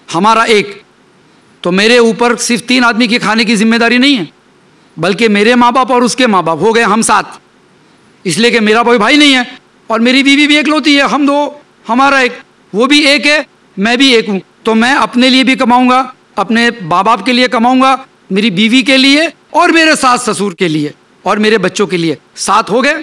ہمارا ایک، تو میرے اوپر صرف 3 آدمی کے کھانے کی ذمہ داری نہیں ہے، بلکہ میرے ماں باپ اور اس کے ماں باپ ہو گئے ہم 7، اس لیے کہ میرا کوئی بھائی نہیں ہے اور میری بیوی بھی ایک لوتی ہے، ہم 2، ہمارا ایک، وہ بھی ایک ہے، میں بھی ایک ہوں، تو میں اپنے لیے بھی کماؤں گا، اپنے ماں باپ کے لیے کماؤں گا، میری بیوی کے لیے اور میرے ساس سسر کے لیے اور میرے بچوں کے لیے، 7 ہو گئے۔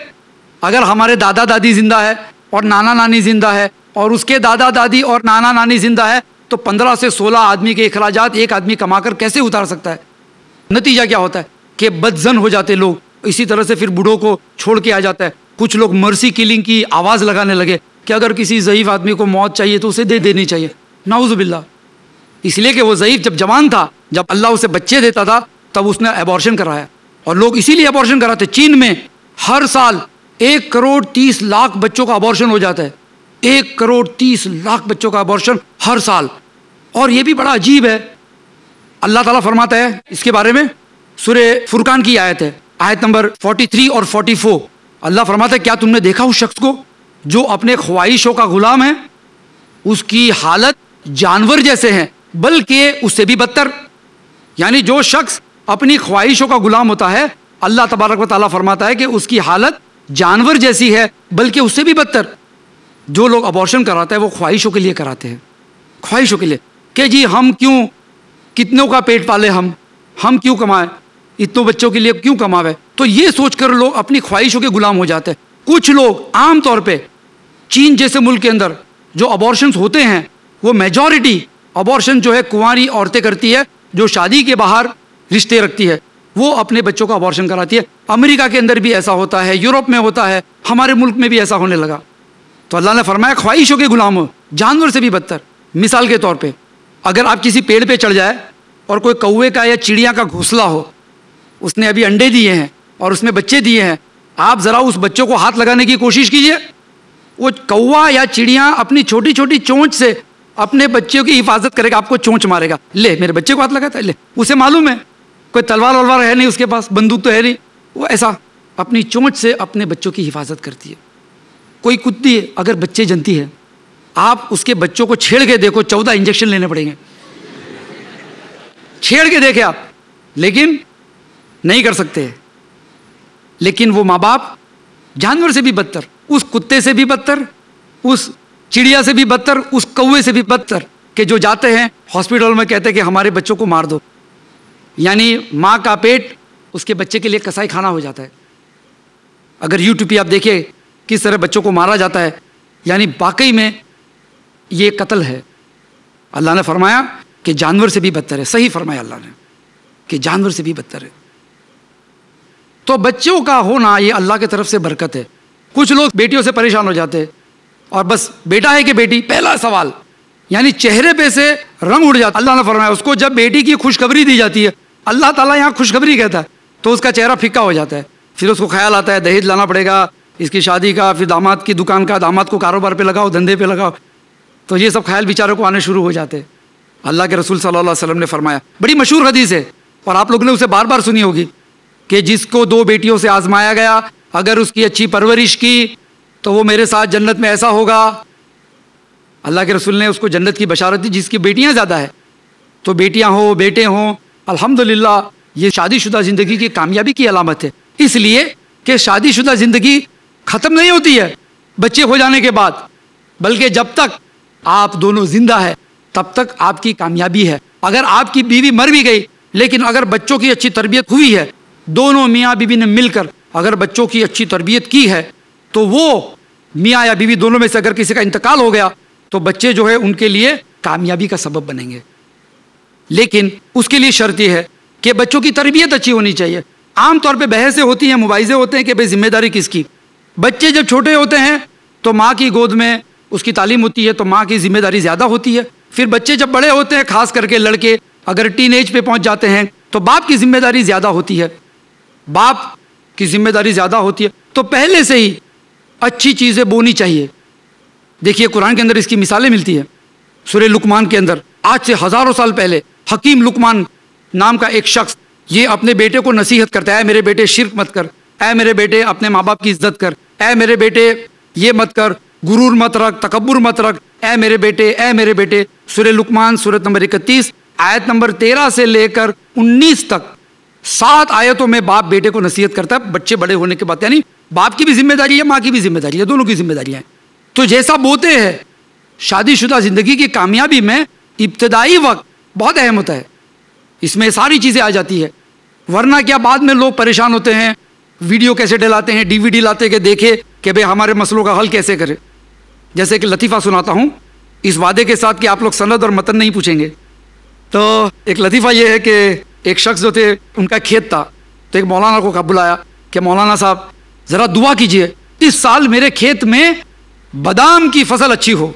اگر ہمارے دادا دادی زندہ ہے اور نانا نانی زندہ ہے اور اس کے دادا دادی اور نانا نانی زندہ ہے، تو 15 سے 16 آدمی کے اخراجات ایک آدمی کما کر کیسے اتار سکتا ہے؟ نتیجہ کیا ہوتا ہے کہ بدزن ہو جاتے لوگ، اسی طرح سے پھر بوڑھوں کو چھوڑ کے آ جاتا ہے۔ کچھ لوگ مرسی کلنگ کی آواز لگانے لگے کہ اگر کسی ضعیف آدمی کو موت چاہیے تو اسے دے دینی چاہیے، نعوذ باللہ، اس لیے کہ وہ ضعیف جب جوان تھا، جب اللہ اسے بچے دیتا تھا تب اس نے ایبورشن کرایا، اور لوگ اسی لیے ایبورشن کراتے۔ چین میں ہر سال 1,30,00,000 بچوں کا ایبورشن ہو جاتا ہے، 1,30,00,000 بچوں کا ایبورشن ہر سال۔ اور یہ بھی بڑا عجیب ہے، اللہ تعالیٰ فرماتا ہے اس کے بارے میں، سورہ فرقان کی آیت ہے، آیت نمبر 43 اور 44، اللہ فرماتا ہے کیا تم نے دیکھا اس شخص کو جو اپنے خواہشوں کا غلام ہے، اس کی حالت جانور جیسے ہیں بلکہ اس سے بھی بدتر۔ یعنی جو شخص اپنی خواہشوں کا غلام ہوتا ہے، اللہ تبارک و تعالیٰ فرماتا ہے کہ اس کی حالت جانور جیسی ہے بلکہ اس سے بھی بدتر۔ جو لوگ ابورشن کراتے ہیں وہ خواہشوں کے لیے کراتے ہیں، خواہشوں کے لیے، کہ جی ہم کیوں کتنوں کا پیٹ پالے، ہم کیوں کمائیں، اتنوں بچوں کے لیے کیوں کماوے، تو یہ سوچ کر لوگ اپنی خواہشوں کے غلام ہو جاتے ہیں۔ کچھ لوگ عام طور پہ چین جیسے ملک کے اندر جو ابورشنز ہوتے ہیں، وہ میجورٹی ابورشن جو ہے کنواری عورتیں کرتی ہے، جو شادی کے باہر رشتے رکھتی ہے، وہ اپنے بچوں کا ابورشن کراتی ہے۔ امریکہ کے اندر بھی ایسا ہوتا ہے، یورپ میں ہوتا ہے، ہمارے ملک میں بھی ایسا ہونے لگا۔ تو اللہ نے فرمایا خواہشوں کے غلام ہو، جانور سے بھی بدتر۔ مثال کے طور پہ اگر آپ کسی پیڑ پہ چڑھ جائے اور کوئی کوے کا یا چڑیا کا گھونسلہ ہو، اس نے ابھی انڈے دیے ہیں اور اس میں بچے دیے ہیں، آپ ذرا اس بچوں کو ہاتھ لگانے کی کوشش کیجئے، وہ کوا یا چڑیا اپنی چھوٹی چھوٹی چونچ سے اپنے بچوں کی حفاظت کرے گا، آپ کو چونچ مارے گا، لے میرے بچے کو ہاتھ لگاتا ہے، لے، اسے معلوم ہے کوئی تلوار ولوار ہے نہیں اس کے پاس، بندوق تو ہے نہیں، وہ ایسا اپنی چونچ سے اپنے بچوں کی حفاظت کرتی ہے۔ کوئی کتی اگر بچے جنتی ہے، آپ اس کے بچوں کو چھیڑ کے دیکھو، 14 انجیکشن لینے پڑیں گے، چھیڑ کے دیکھے آپ، لیکن نہیں کر سکتے۔ لیکن وہ ماں باپ جانور سے بھی بدتر، اس کتے سے بھی بدتر، اس چڑیا سے بھی بدتر، اس کوے سے بھی بدتر، کہ جو جاتے ہیں ہاسپٹل میں کہتے ہیں کہ ہمارے بچوں کو مار دو، یعنی ماں کا پیٹ اس کے بچے کے لیے کسائی کھانا ہو جاتا ہے۔ اگر یوٹیوب پہ آپ دیکھیں کس طرح بچوں کو مارا جاتا ہے، یعنی واقعی میں یہ قتل ہے۔ اللہ نے فرمایا کہ جانور سے بھی بدتر ہے، صحیح فرمایا اللہ نے کہ جانور سے بھی بدتر ہے۔ تو بچوں کا ہونا یہ اللہ کی طرف سے برکت ہے۔ کچھ لوگ بیٹیوں سے پریشان ہو جاتے ہیں، اور بس بیٹا ہے کہ بیٹی، پہلا سوال، یعنی چہرے پہ سے رنگ اڑ جاتا۔ اللہ نے فرمایا اس کو جب بیٹی کی خوشخبری دی جاتی ہے، اللہ تعالیٰ یہاں خوشخبری کہتا ہے، تو اس کا چہرہ پھکا ہو جاتا ہے، پھر اس کو خیال آتا ہے دہیج لانا پڑے گا، اس کی شادی کا، پھر داماد کی دکان کا، داماد کو کاروبار پہ لگاؤ، دھندے پہ لگاؤ، تو یہ سب خیال بیچاروں کو آنے شروع ہو جاتے ہیں۔ اللہ کے رسول صلی اللہ علیہ وسلم نے فرمایا، بڑی مشہور حدیث ہے اور آپ لوگوں نے اسے بار بار سنی ہوگی، کہ جس کو 2 بیٹیوں سے آزمایا گیا، اگر اس کی اچھی پرورش کی تو وہ میرے ساتھ جنت میں ایسا ہوگا۔ اللہ کے رسول نے اس کو جنت کی بشارت دی جس کی بیٹیاں زیادہ ہے۔ تو بیٹیاں ہوں بیٹے ہوں، الحمدللہ یہ شادی شدہ زندگی کی کامیابی کی علامت ہے، اس لیے کہ شادی شدہ زندگی ختم نہیں ہوتی ہے بچے ہو جانے کے بعد، بلکہ جب تک آپ دونوں زندہ ہیں تب تک آپ کی کامیابی ہے۔ اگر آپ کی بیوی مر بھی گئی لیکن اگر بچوں کی اچھی تربیت ہوئی ہے، دونوں میاں بیوی نے مل کر اگر بچوں کی اچھی تربیت کی ہے، تو وہ میاں یا بیوی دونوں میں سے اگر کسی کا انتقال ہو گیا تو بچے جو ہے ان کے لیے کامیابی کا سبب بنیں گے۔ لیکن اس کے لیے شرط یہ ہے کہ بچوں کی تربیت اچھی ہونی چاہیے۔ عام طور پہ بحثیں ہوتی ہیں، مباحثے ہوتے ہیں کہ بھئی ذمہ داری کس کی۔ بچے جب چھوٹے ہوتے ہیں تو ماں کی گود میں اس کی تعلیم ہوتی ہے، تو ماں کی ذمہ داری زیادہ ہوتی ہے۔ پھر بچے جب بڑے ہوتے ہیں، خاص کر کے لڑکے اگر ٹین ایج پہ پہنچ جاتے ہیں، تو باپ کی ذمہ داری زیادہ ہوتی ہے، باپ کی ذمہ داری زیادہ ہوتی ہے۔ تو پہلے سے ہی اچھی چیزیں بونی چاہیے۔ دیکھیے قرآن کے اندر اس کی مثالیں ملتی ہیں۔ سورہ لقمان کے اندر آج سے ہزاروں سال پہلے حکیم لقمان نام کا ایک شخص یہ اپنے بیٹے کو نصیحت کرتا ہے، اے میرے بیٹے شرک مت کر، اے میرے بیٹے اپنے ماں باپ کی عزت کر، اے میرے بیٹے یہ مت کر، غرور مت رکھ، تکبر مت رکھ، اے میرے بیٹے اے میرے بیٹے. سورہ لقمان سورت نمبر 31 آیت نمبر 13 سے لے کر 19 تک 7 آیتوں میں باپ بیٹے کو نصیحت کرتا ہے بچے بڑے ہونے کے بعد. یعنی باپ کی بھی ذمہ داری ہے, ماں کی بھی ذمہ داری ہے, دونوں کی ذمہ داریاں ہیں. تو جیسا بوتے ہیں شادی شدہ زندگی کی کامیابی میں ابتدائی وقت بہت اہم ہوتا ہے, اس میں ساری چیزیں آ جاتی ہے. ورنہ کیا بعد میں لوگ پریشان ہوتے ہیں, ویڈیو کیسے ڈلاتے ہیں, ڈی وی ڈی لاتے کہ دیکھے کہ بھئی ہمارے مسئلوں کا حل کیسے کرے. جیسے کہ لطیفہ سناتا ہوں اس وعدے کے ساتھ کہ آپ لوگ سند اور متن نہیں پوچھیں گے. تو ایک لطیفہ یہ ہے کہ ایک شخص جو تھے ان کا کھیت تھا, تو ایک مولانا کو بلایا کہ مولانا صاحب ذرا دعا کیجئے اس سال میرے کھیت میں بادام کی فصل اچھی ہو.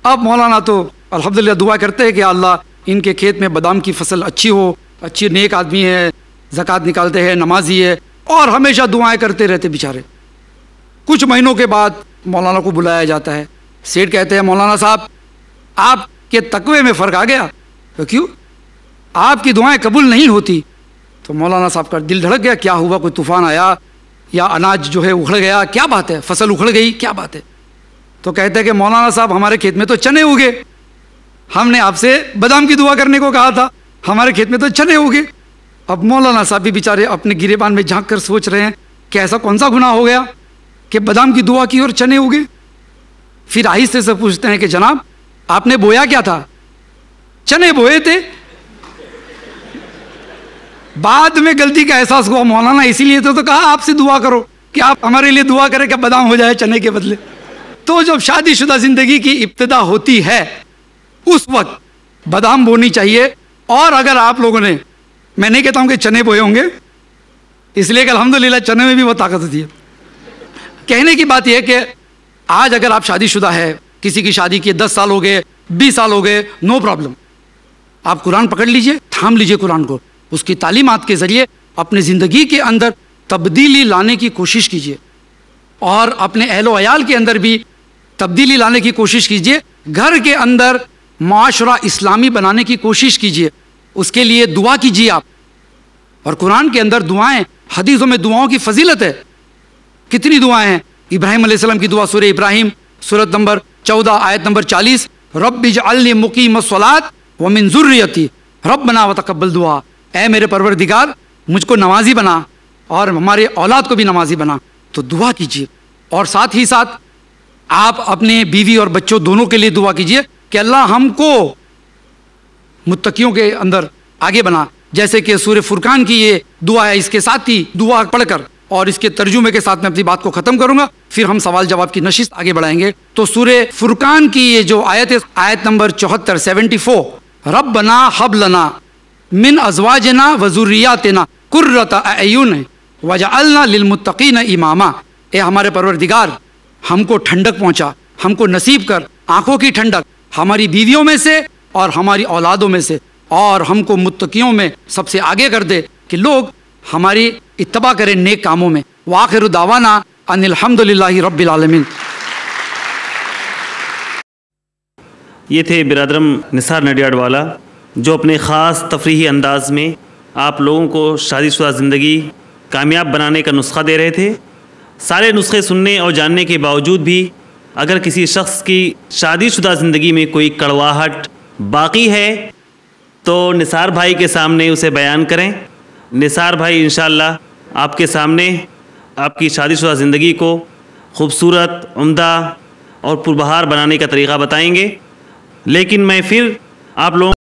اب مولانا تو الحمدللہ دعا کرتے ہیں کہ اللہ ان کے کھیت میں بادام کی فصل اچھی ہو, اچھی نیک آدمی ہے, زکوٰۃ نکالتے ہیں, نمازی ہے, اور ہمیشہ دعائیں کرتے رہتے بیچارے. کچھ مہینوں کے بعد مولانا کو بلایا جاتا ہے. سیٹھ کہتے ہیں مولانا صاحب آپ کے تقوی میں فرق آ گیا. تو کیوں, آپ کی دعائیں قبول نہیں ہوتی. تو مولانا صاحب کا دل دھڑک گیا, کیا ہوا, کوئی طوفان آیا یا اناج جو ہے اکھڑ گیا, کیا بات ہے, فصل اکھڑ گئی, کیا بات ہے. تو کہتے ہیں کہ مولانا صاحب ہمارے کھیت میں تو چنے اگے, ہم نے آپ سے بادام کی دعا کرنے کو کہا تھا, ہمارے کھیت میں تو چنے اگے. اب مولانا صاحب بھی بیچارے اپنے گریبان میں جھانک کر سوچ رہے ہیں کہ ایسا کون سا گناہ ہو گیا کہ بادام کی دعا کی اور چنے اگے. پھر آہستہ سے پوچھتے ہیں کہ جناب آپ نے بویا کیا تھا؟ چنے بوئے تھے. بعد میں غلطی کا احساس ہوا, مولانا اسی لیے تو کہا آپ سے دعا کرو کہ آپ ہمارے لیے دعا کریں کہ بادام ہو جائے چنے کے بدلے. تو جب شادی شدہ زندگی کی ابتدا ہوتی ہے اس وقت بادام بونی چاہیے. اور اگر آپ لوگوں نے, میں نہیں کہتا ہوں کہ چنے بوئے ہوں گے, اس لیے کہ الحمدللہ چنے میں بھی وہ طاقت ہوتی ہے. کہنے کی بات یہ ہے کہ آج اگر آپ شادی شدہ ہے, کسی کی شادی کی 10 سال ہو گئے, 20 سال ہو گئے, نو پرابلم, آپ قرآن پکڑ لیجئے, تھام لیجئے قرآن کو, اس کی تعلیمات کے ذریعے اپنی زندگی کے اندر تبدیلی لانے کی کوشش کیجئے, اور اپنے اہل و عیال کے اندر بھی تبدیلی لانے کی کوشش کیجئے. گھر کے اندر معاشرہ اسلامی بنانے کی کوشش کیجئے, اس کے لیے دعا کیجئے آپ. اور قرآن کے اندر دعائیں, حدیثوں میں دعاؤں کی فضیلت ہے. کتنی دعائیں ہیں. ابراہیم علیہ السلام کی دعا سورہ ابراہیم سورت نمبر 14 آیت نمبر 40, رب اجعلنی مقیم الصلاۃ ومن ذریتی ربنا وتقبل دعا. اے میرے پروردگار مجھ کو نمازی بنا اور ہمارے اولاد کو بھی نمازی بنا. تو دعا کیجیے, اور ساتھ ہی ساتھ آپ اپنے بیوی اور بچوں دونوں کے لیے دعا کیجیے کہ اللہ ہم کو متقیوں کے اندر آگے بنا. جیسے کہ سورہ فرقان کی یہ دعا ہے, اس کے ساتھ ہی دعا پڑھ کر اور اس کے ترجمے کے ساتھ میں اپنی بات کو ختم کروں گا, پھر ہم سوال جواب کی نشست آگے بڑھائیں گے. تو سورہ فرقان کی یہ جو آیت ہے, آیت نمبر 74 ربنا حب لنا من ازواجنا وذریاتنا قرۃ اعین وجعلنا للمتقین اماما. اے ہمارے پروردگار ہم کو ٹھنڈک پہنچا, ہم کو نصیب کر آنکھوں کی ٹھنڈک ہماری بیویوں میں سے اور ہماری اولادوں میں سے, اور ہم کو متقیوں میں سب سے آگے کر دے کہ لوگ ہماری اتباع کریں نیک کاموں میں. وآخر دعوانا ان الحمدللہ رب العالمین. یہ تھے برادرم نثار نڈیاڈ والا, جو اپنے خاص تفریحی انداز میں آپ لوگوں کو شادی شدہ زندگی کامیاب بنانے کا نسخہ دے رہے تھے. سارے نسخے سننے اور جاننے کے باوجود بھی اگر کسی شخص کی شادی شدہ زندگی میں کوئی کڑواہٹ باقی ہے تو نثار بھائی کے سامنے اسے بیان کریں. نثار بھائی انشاءاللہ آپ کے سامنے آپ کی شادی شدہ زندگی کو خوبصورت, عمدہ اور پربہار بنانے کا طریقہ بتائیں گے. لیکن میں پھر آپ لوگوں